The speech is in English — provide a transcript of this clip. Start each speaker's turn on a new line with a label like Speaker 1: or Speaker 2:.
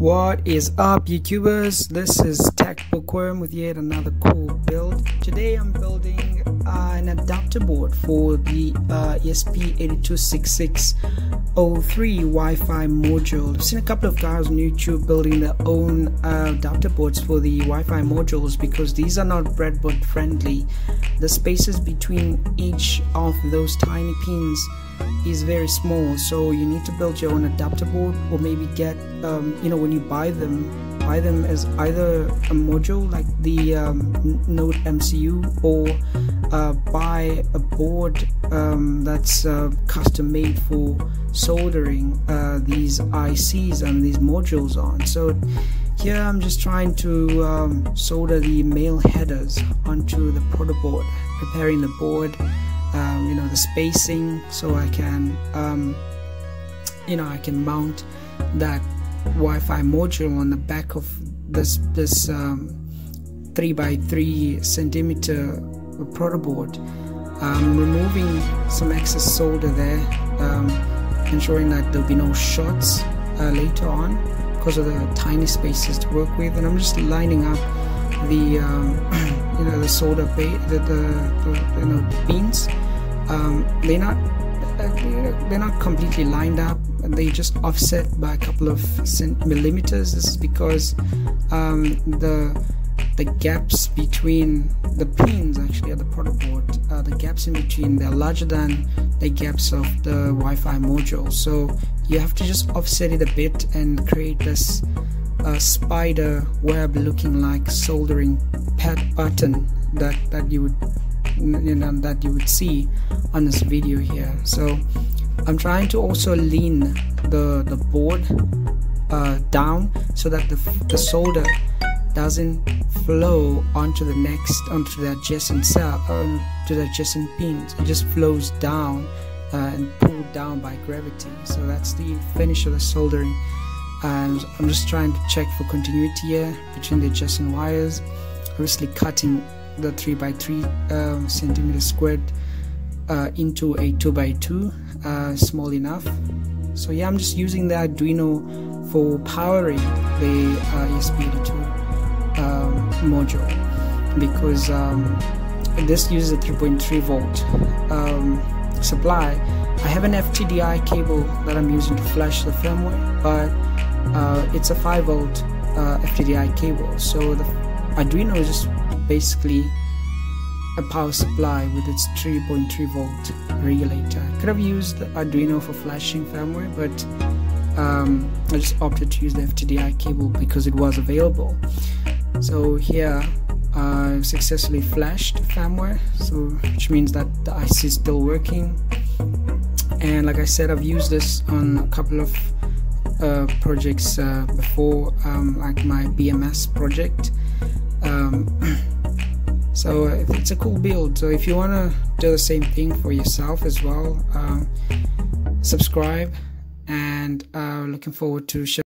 Speaker 1: What is up, YouTubers? This is Tech Bookworm with yet another cool build. Today I'm building an adapter board for the ESP8266-03 Wi-Fi module. I've seen a couple of guys on YouTube building their own adapter boards for the Wi-Fi modules because these are not breadboard friendly. The spaces between each of those tiny pins is very small, so you need to build your own adapter board, or maybe get when you buy them as either a module like the Node MCU, or buy a board that's custom made for soldering these ICs and these modules on. So here I'm just trying to solder the male headers onto the protoboard, preparing the board, the spacing, so I can I can mount that Wi-Fi module on the back of this 3x3 centimeter protoboard. Removing some excess solder there, ensuring that there'll be no shots later on because of the tiny spaces to work with. And I'm just lining up the the solder the pins. They're not completely lined up. They just offset by a couple of millimeters. This is because the gaps between the pins actually at the protoboard, the gaps in between, they're larger than the gaps of the Wi-Fi module. So you have to just offset it a bit and create this spider web looking like soldering pattern that you would see on this video here. So I'm trying to also lean the board down so that the solder doesn't flow onto the adjacent to the adjacent pins. It just flows down and pulled down by gravity. So that's the finish of the soldering. And I'm just trying to check for continuity here between the adjacent wires. Obviously cutting the 3x3 centimeter squared into a 2x2, small enough. So yeah, I'm just using the Arduino for powering the ESP82 module, because this uses a 3.3 volt supply. I have an FTDI cable that I'm using to flash the firmware, but it's a 5 volt FTDI cable. So the Arduino is just basically a power supply with its 3.3 volt regulator. I could have used the Arduino for flashing firmware, but I just opted to use the FTDI cable because it was available. So here I've successfully flashed firmware, which means that the IC is still working. And like I said, I've used this on a couple of projects before, like my BMS project. So it's a cool build. So if you want to do the same thing for yourself as well, subscribe, and looking forward to